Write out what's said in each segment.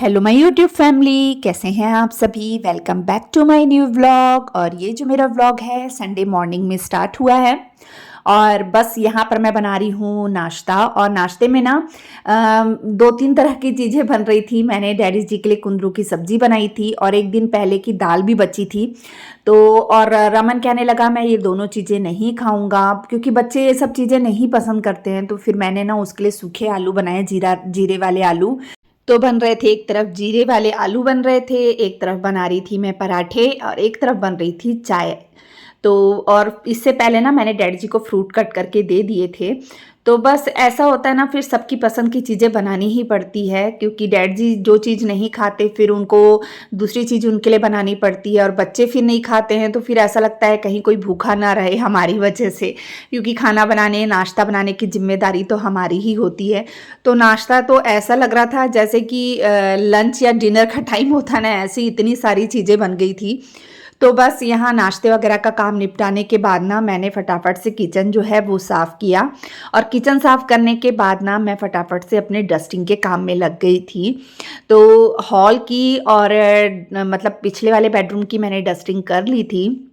Hello my YouTube family, कैसे हैं आप सभी। Welcome back to my new vlog. और ये जो मेरा व्लॉग है संडे मॉर्निंग में स्टार्ट हुआ है और बस यहाँ पर मैं बना रही हूँ नाश्ता। और नाश्ते में ना दो तीन तरह की चीज़ें बन रही थी। मैंने डैडी जी के लिए कुंदरू की सब्जी बनाई थी और एक दिन पहले की दाल भी बची थी। तो और रमन कहने लगा मैं ये दोनों चीज़ें नहीं खाऊंगा क्योंकि बच्चे ये सब चीज़ें नहीं पसंद करते हैं। तो फिर मैंने ना उसके लिए सूखे आलू बनाए, जीरे वाले आलू। तो बन रहे थे, एक तरफ जीरे वाले आलू बन रहे थे, एक तरफ बना रही थी मैं पराठे और एक तरफ बन रही थी चाय। तो और इससे पहले ना मैंने डैडी जी को फ्रूट कट करके दे दिए थे। तो बस ऐसा होता है ना, फिर सबकी पसंद की चीज़ें बनानी ही पड़ती है क्योंकि डैडी जी जो चीज़ नहीं खाते फिर उनको दूसरी चीज़ उनके लिए बनानी पड़ती है। और बच्चे फिर नहीं खाते हैं तो फिर ऐसा लगता है कहीं कोई भूखा ना रहे हमारी वजह से, क्योंकि खाना बनाने नाश्ता बनाने की जिम्मेदारी तो हमारी ही होती है। तो नाश्ता तो ऐसा लग रहा था जैसे कि लंच या डिनर का टाइम होता ना, ऐसी इतनी सारी चीज़ें बन गई थी। तो बस यहाँ नाश्ते वगैरह का काम निपटाने के बाद ना मैंने फटाफट से किचन जो है वो साफ़ किया। और किचन साफ़ करने के बाद ना मैं फटाफट से अपने डस्टिंग के काम में लग गई थी। तो हॉल की और मतलब पिछले वाले बेडरूम की मैंने डस्टिंग कर ली थी।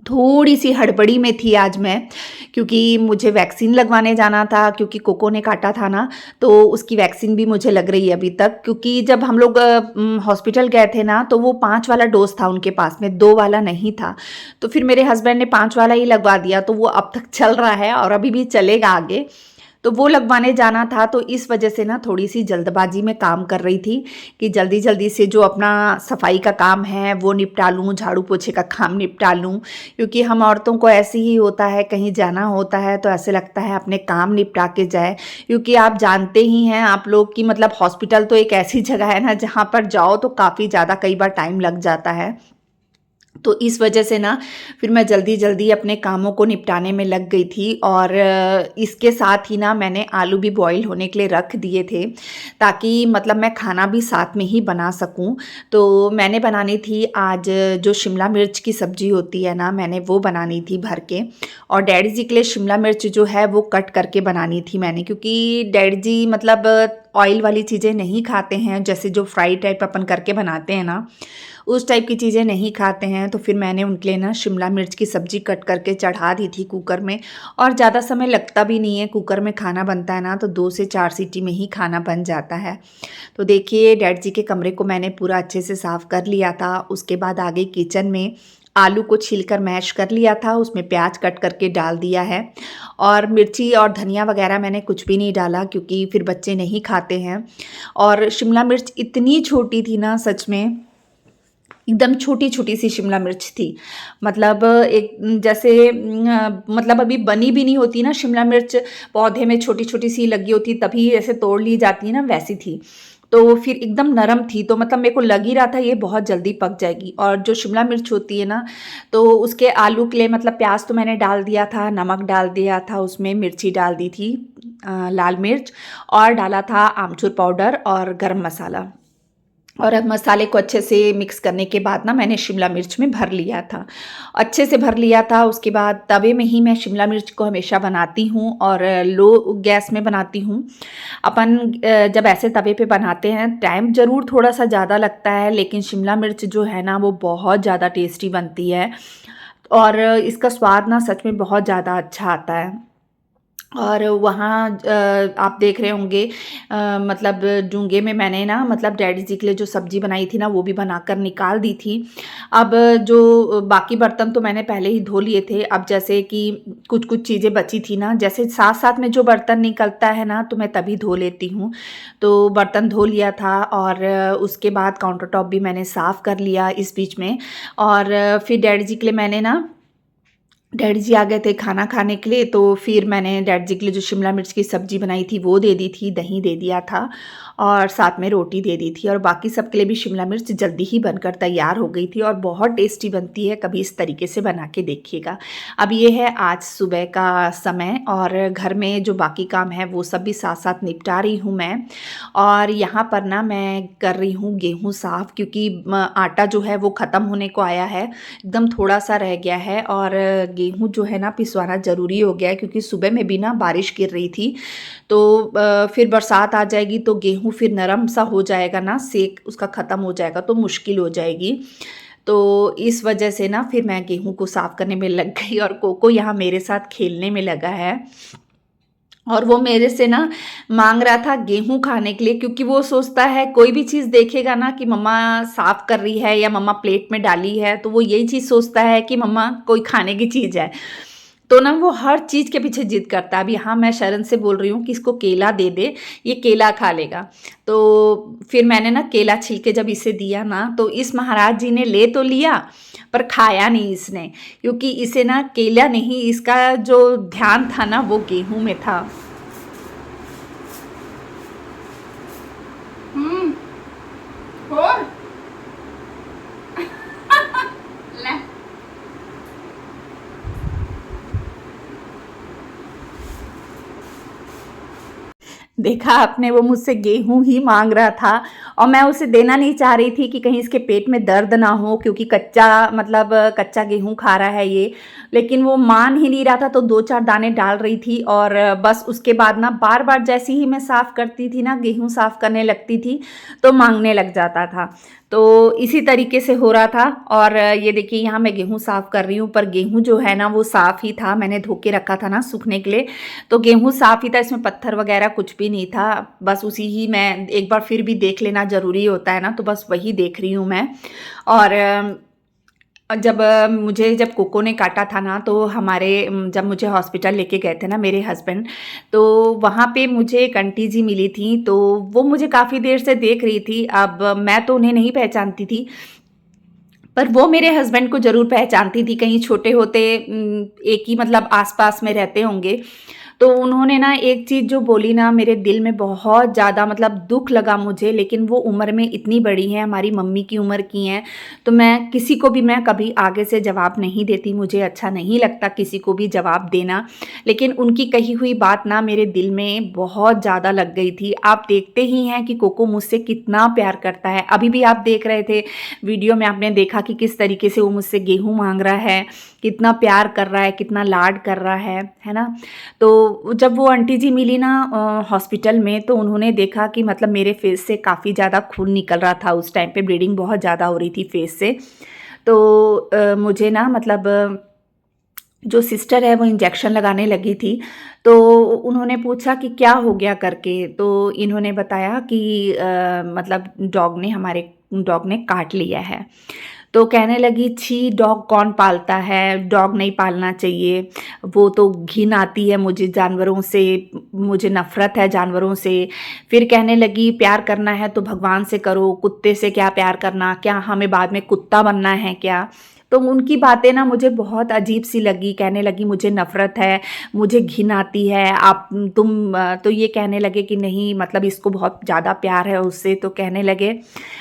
थोड़ी सी हड़बड़ी में थी आज मैं, क्योंकि मुझे वैक्सीन लगवाने जाना था क्योंकि कोको ने काटा था ना। तो उसकी वैक्सीन भी मुझे लग रही है अभी तक, क्योंकि जब हम लोग हॉस्पिटल गए थे ना तो वो 5 वाला डोज था उनके पास में, 2 वाला नहीं था। तो फिर मेरे हस्बैंड ने 5 वाला ही लगवा दिया, तो वो अब तक चल रहा है और अभी भी चलेगा आगे। तो वो लगवाने जाना था, तो इस वजह से ना थोड़ी सी जल्दबाजी में काम कर रही थी कि जल्दी जल्दी से जो अपना सफाई का काम है वो निपटा लूँ, झाड़ू पोछे का काम निपटा लूँ। क्योंकि हम औरतों को ऐसे ही होता है, कहीं जाना होता है तो ऐसे लगता है अपने काम निपटा के जाए। क्योंकि आप जानते ही हैं आप लोग कि मतलब हॉस्पिटल तो एक ऐसी जगह है ना जहाँ पर जाओ तो काफ़ी ज़्यादा कई बार टाइम लग जाता है। तो इस वजह से ना फिर मैं जल्दी जल्दी अपने कामों को निपटाने में लग गई थी। और इसके साथ ही ना मैंने आलू भी बॉईल होने के लिए रख दिए थे ताकि मतलब मैं खाना भी साथ में ही बना सकूं। तो मैंने बनानी थी आज जो शिमला मिर्च की सब्ज़ी होती है ना, मैंने वो बनानी थी भर के। और डैडी जी के लिए शिमला मिर्च जो है वो कट करके बनानी थी मैंने, क्योंकि डैडी जी मतलब ऑयल वाली चीज़ें नहीं खाते हैं, जैसे जो फ्राई टाइप अपन करके बनाते हैं ना उस टाइप की चीज़ें नहीं खाते हैं। तो फिर मैंने उनके लिए ना शिमला मिर्च की सब्ज़ी कट करके चढ़ा दी थी कुकर में। और ज़्यादा समय लगता भी नहीं है, कुकर में खाना बनता है ना तो 2 से 4 सीटी में ही खाना बन जाता है। तो देखिए डैड जी के कमरे को मैंने पूरा अच्छे से साफ़ कर लिया था। उसके बाद आ गई किचन में, आलू को छीलकर मैश कर लिया था, उसमें प्याज कट करके डाल दिया है। और मिर्ची और धनिया वगैरह मैंने कुछ भी नहीं डाला क्योंकि फिर बच्चे नहीं खाते हैं। और शिमला मिर्च इतनी छोटी थी ना, सच में एकदम छोटी छोटी सी शिमला मिर्च थी। मतलब एक जैसे मतलब अभी बनी भी नहीं होती ना शिमला मिर्च, पौधे में छोटी छोटी सी लगी होती तभी ऐसे तोड़ ली जाती है ना, वैसी थी। तो फिर एकदम नरम थी, तो मतलब मेरे को लग ही रहा था ये बहुत जल्दी पक जाएगी। और जो शिमला मिर्च होती है ना, तो उसके आलू के लिए मतलब प्याज तो मैंने डाल दिया था, नमक डाल दिया था, उसमें मिर्ची डाल दी थी लाल मिर्च, और डाला था आमचूर पाउडर और गरम मसाला। और अब मसाले को अच्छे से मिक्स करने के बाद ना मैंने शिमला मिर्च में भर लिया था, अच्छे से भर लिया था। उसके बाद तवे में ही मैं शिमला मिर्च को हमेशा बनाती हूँ और लो गैस में बनाती हूँ। अपन जब ऐसे तवे पे बनाते हैं टाइम ज़रूर थोड़ा सा ज़्यादा लगता है, लेकिन शिमला मिर्च जो है ना वो बहुत ज़्यादा टेस्टी बनती है। और इसका स्वाद ना सच में बहुत ज़्यादा अच्छा आता है। और वहाँ आप देख रहे होंगे मतलब जूंगे में मैंने ना मतलब डैडी जी के लिए जो सब्ज़ी बनाई थी ना वो भी बनाकर निकाल दी थी। अब जो बाकी बर्तन तो मैंने पहले ही धो लिए थे। अब जैसे कि कुछ कुछ चीज़ें बची थी ना, जैसे साथ साथ में जो बर्तन निकलता है ना तो मैं तभी धो लेती हूँ। तो बर्तन धो लिया था और उसके बाद काउंटर टॉप भी मैंने साफ़ कर लिया इस बीच में। और फिर डैडी जी के लिए मैंने ना, डैडी जी आ गए थे खाना खाने के लिए, तो फिर मैंने डैडी जी के लिए जो शिमला मिर्च की सब्ज़ी बनाई थी वो दे दी थी, दही दे दिया था और साथ में रोटी दे दी थी। और बाकी सबके लिए भी शिमला मिर्च जल्दी ही बनकर तैयार हो गई थी और बहुत टेस्टी बनती है, कभी इस तरीके से बना के देखिएगा। अब ये है आज सुबह का समय और घर में जो बाकी काम है वो सब भी साथ साथ निपटा रही हूँ मैं। और यहाँ पर ना मैं कर रही हूँ गेहूँ साफ़, क्योंकि आटा जो है वो ख़त्म होने को आया है, एकदम थोड़ा सा रह गया है। और गेहूँ जो है ना पिसवाना ज़रूरी हो गया है, क्योंकि सुबह में भी ना बारिश गिर रही थी। तो फिर बरसात आ जाएगी तो गेहूँ फिर नरम सा हो जाएगा ना, सेक उसका ख़त्म हो जाएगा तो मुश्किल हो जाएगी। तो इस वजह से ना फिर मैं गेहूँ को साफ़ करने में लग गई और कोको यहाँ मेरे साथ खेलने में लगा है। और वो मेरे से ना माँग रहा था गेहूँ खाने के लिए, क्योंकि वो सोचता है कोई भी चीज़ देखेगा ना कि मम्मा साफ़ कर रही है या मम्मा प्लेट में डाली है, तो वो यही चीज़ सोचता है कि मम्मा कोई खाने की चीज़ है। तो ना वो हर चीज़ के पीछे ज़िद करता है। अब यहाँ मैं शरण से बोल रही हूँ कि इसको केला दे दे, ये केला खा लेगा। तो फिर मैंने ना केला छील के जब इसे दिया ना, तो इस महाराज जी ने ले तो लिया पर खाया नहीं इसने, क्योंकि इसे ना केला नहीं, इसका जो ध्यान था ना वो गेहूँ में था। और ले देखा आपने, वो मुझसे गेहूँ ही माँग रहा था और मैं उसे देना नहीं चाह रही थी कि कहीं इसके पेट में दर्द ना हो, क्योंकि कच्चा मतलब कच्चा गेहूँ खा रहा है ये। लेकिन वो मान ही नहीं रहा था, तो 2-4 दाने डाल रही थी और बस उसके बाद ना बार-बार जैसे ही मैं साफ़ करती थी ना, गेहूँ साफ़ करने लगती थी, तो माँगने लग जाता था। तो इसी तरीके से हो रहा था। और ये देखिए यहाँ मैं गेहूँ साफ़ कर रही हूँ, पर गेहूँ जो है ना वो साफ़ ही था, मैंने धो के रखा था ना सूखने के लिए, तो गेहूँ साफ़ ही था, इसमें पत्थर वगैरह कुछ भी नहीं था। बस उसी ही मैं एक बार फिर भी देख लेना ज़रूरी होता है ना, तो बस वही देख रही हूँ मैं। और जब कोको ने काटा था ना, तो जब मुझे हॉस्पिटल लेके गए थे ना मेरे हस्बैंड, तो वहाँ पे मुझे एक आंटी जी मिली थी, तो वो मुझे काफ़ी देर से देख रही थी। अब मैं तो उन्हें नहीं पहचानती थी, पर वो मेरे हस्बैंड को ज़रूर पहचानती थी, कहीं छोटे होते एक ही मतलब आस-पास में रहते होंगे। तो उन्होंने ना एक चीज़ जो बोली ना, मेरे दिल में बहुत ज़्यादा मतलब दुःख लगा मुझे, लेकिन वो उम्र में इतनी बड़ी हैं, हमारी मम्मी की उम्र की हैं, तो मैं किसी को भी मैं कभी आगे से जवाब नहीं देती, मुझे अच्छा नहीं लगता किसी को भी जवाब देना। लेकिन उनकी कही हुई बात ना मेरे दिल में बहुत ज़्यादा लग गई थी। आप देखते ही हैं कि कोको मुझसे कितना प्यार करता है। अभी भी आप देख रहे थे वीडियो में, आपने देखा कि किस तरीके से वो मुझसे गेहूँ माँग रहा है, कितना प्यार कर रहा है, कितना लाड कर रहा है ना? तो जब वो आंटी जी मिली ना हॉस्पिटल में, तो उन्होंने देखा कि मतलब मेरे फेस से काफ़ी ज़्यादा खून निकल रहा था, उस टाइम पे ब्लीडिंग बहुत ज़्यादा हो रही थी फेस से। तो मुझे ना मतलब जो सिस्टर है वो इंजेक्शन लगाने लगी थी, तो उन्होंने पूछा कि क्या हो गया करके, तो इन्होंने बताया कि मतलब हमारे डॉग ने काट लिया है। तो कहने लगी, छी डॉग कौन पालता है, डॉग नहीं पालना चाहिए, वो तो घिन आती है मुझे जानवरों से, मुझे नफ़रत है जानवरों से। फिर कहने लगी प्यार करना है तो भगवान से करो, कुत्ते से क्या प्यार करना, क्या हमें बाद में कुत्ता बनना है क्या? तो उनकी बातें ना मुझे बहुत अजीब सी लगी। कहने लगी मुझे नफ़रत है, मुझे घिन आती है, तो ये कहने लगे कि नहीं मतलब इसको बहुत ज़्यादा प्यार है उससे। तो कहने लगे,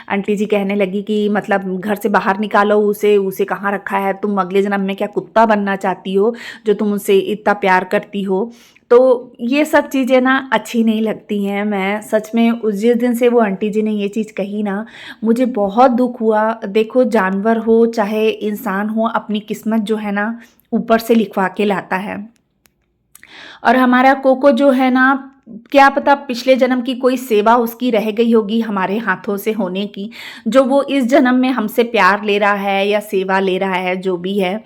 आंटी जी कहने लगी कि मतलब घर से बाहर निकालो उसे, उसे कहाँ रखा है, तुम अगले जन्म में क्या कुत्ता बनना चाहती हो जो तुम उससे इतना प्यार करती हो? तो ये सब चीज़ें ना अच्छी नहीं लगती हैं। मैं सच में उस जिस दिन से वो आंटी जी ने ये चीज़ कही ना, मुझे बहुत दुःख हुआ। देखो जानवर हो चाहे इंसान हो, अपनी किस्मत जो है ना ऊपर से लिखवा के लाता है। और हमारा कोको जो है ना, क्या पता पिछले जन्म की कोई सेवा उसकी रह गई होगी हमारे हाथों से होने की, जो वो इस जन्म में हमसे प्यार ले रहा है या सेवा ले रहा है, जो भी है।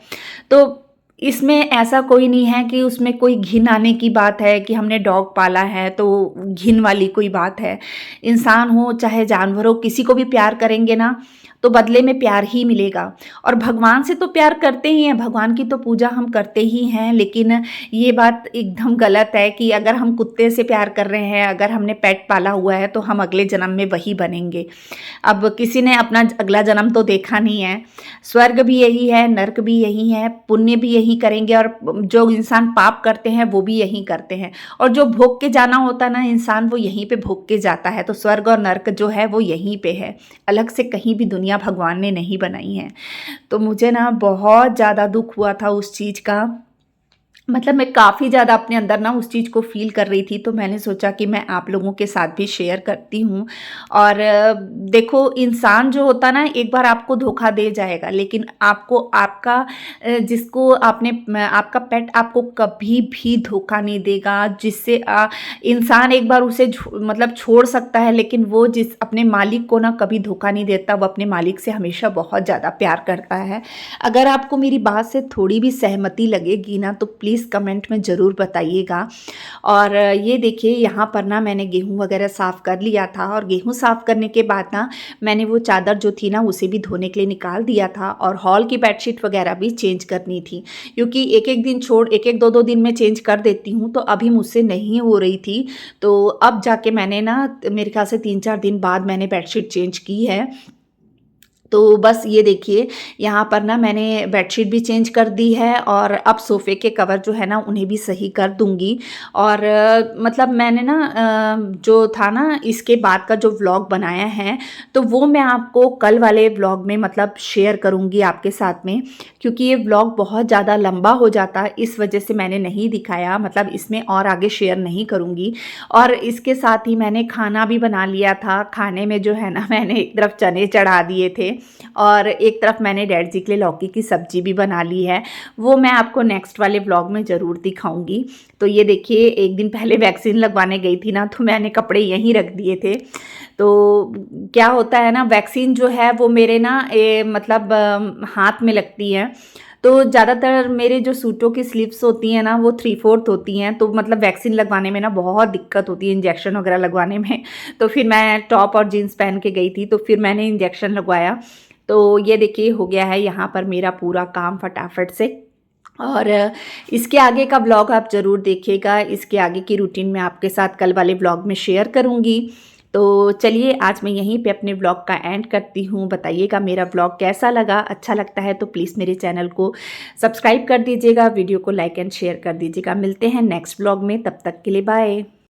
तो इसमें ऐसा कोई नहीं है कि उसमें कोई घिन आने की बात है कि हमने डॉग पाला है तो घिन वाली कोई बात है। इंसान हो चाहे जानवर हो, किसी को भी प्यार करेंगे ना तो बदले में प्यार ही मिलेगा। और भगवान से तो प्यार करते ही हैं, भगवान की तो पूजा हम करते ही हैं, लेकिन ये बात एकदम गलत है कि अगर हम कुत्ते से प्यार कर रहे हैं, अगर हमने पेट पाला हुआ है, तो हम अगले जन्म में वही बनेंगे। अब किसी ने अपना अगला जन्म तो देखा नहीं है। स्वर्ग भी यही है, नर्क भी यही है, पुण्य भी यही करेंगे, और जो इंसान पाप करते हैं वो भी यही करते हैं। और जो भोग के जाना होता है ना इंसान, वो यहीं पे भोग के जाता है। तो स्वर्ग और नर्क जो है वो यहीं पे है, अलग से कहीं भी दुनिया भगवान ने नहीं बनाई है। तो मुझे ना बहुत ज़्यादा दुख हुआ था उस चीज़ का। मतलब मैं काफ़ी ज़्यादा अपने अंदर ना उस चीज़ को फ़ील कर रही थी, तो मैंने सोचा कि मैं आप लोगों के साथ भी शेयर करती हूँ। और देखो, इंसान जो होता है ना, एक बार आपको धोखा दे जाएगा, लेकिन आपको आपका जिसको आपने आपका पेट आपको कभी भी धोखा नहीं देगा। जिससे इंसान एक बार उसे मतलब छोड़ सकता है, लेकिन वो जिस अपने मालिक को ना कभी धोखा नहीं देता, वो अपने मालिक से हमेशा बहुत ज़्यादा प्यार करता है। अगर आपको मेरी बात से थोड़ी भी सहमति लगेगी ना, तो प्लीज़ कमेंट में ज़रूर बताइएगा। और ये देखिए, यहाँ पर ना मैंने गेहूँ वगैरह साफ़ कर लिया था, और गेहूँ साफ़ करने के बाद ना मैंने वो चादर जो थी ना उसे भी धोने के लिए निकाल दिया था, और हॉल की बेडशीट वगैरह भी चेंज करनी थी, क्योंकि एक-एक दिन छोड़ एक-एक 2-2 दिन में चेंज कर देती हूँ, तो अभी मुझसे नहीं हो रही थी। तो अब जाके मैंने ना, मेरे ख़्याल से 3-4 दिन बाद मैंने बेडशीट चेंज की है। तो बस ये देखिए, यहाँ पर ना मैंने बेडशीट भी चेंज कर दी है, और अब सोफ़े के कवर जो है ना उन्हें भी सही कर दूँगी। और मतलब मैंने ना जो था ना इसके बाद का जो व्लॉग बनाया है, तो वो मैं आपको कल वाले व्लॉग में मतलब शेयर करूँगी आपके साथ में, क्योंकि ये व्लॉग बहुत ज़्यादा लंबा हो जाता, इस वजह से मैंने नहीं दिखाया, मतलब इसमें और आगे शेयर नहीं करूँगी। और इसके साथ ही मैंने खाना भी बना लिया था। खाने में जो है ना मैंने एक तरफ चने चढ़ा दिए थे, और एक तरफ मैंने डैड जी के लिए लौकी की सब्ज़ी भी बना ली है। वो मैं आपको नेक्स्ट वाले व्लॉग में ज़रूर दिखाऊँगी। तो ये देखिए, एक दिन पहले वैक्सीन लगवाने गई थी ना, तो मैंने कपड़े यहीं रख दिए थे। तो क्या होता है ना, वैक्सीन जो है वो मेरे ना मतलब हाथ में लगती है। तो ज़्यादातर मेरे जो सूटों की स्लीव्स होती हैं ना, वो 3/4 होती हैं, तो मतलब वैक्सीन लगवाने में ना बहुत दिक्कत होती है, इंजेक्शन वगैरह लगवाने में। तो फिर मैं टॉप और जीन्स पहन के गई थी, तो फिर मैंने इंजेक्शन लगवाया। तो ये देखिए, हो गया है यहाँ पर मेरा पूरा काम फटाफट से। और इसके आगे का व्लॉग आप ज़रूर देखिएगा। इसके आगे की रूटीन मैं आपके साथ कल वाले व्लॉग में शेयर करूँगी। तो चलिए, आज मैं यहीं पे अपने व्लॉग का एंड करती हूँ। बताइएगा मेरा व्लॉग कैसा लगा? अच्छा लगता है तो प्लीज़ मेरे चैनल को सब्सक्राइब कर दीजिएगा, वीडियो को लाइक एंड शेयर कर दीजिएगा। मिलते हैं नेक्स्ट व्लॉग में, तब तक के लिए बाय।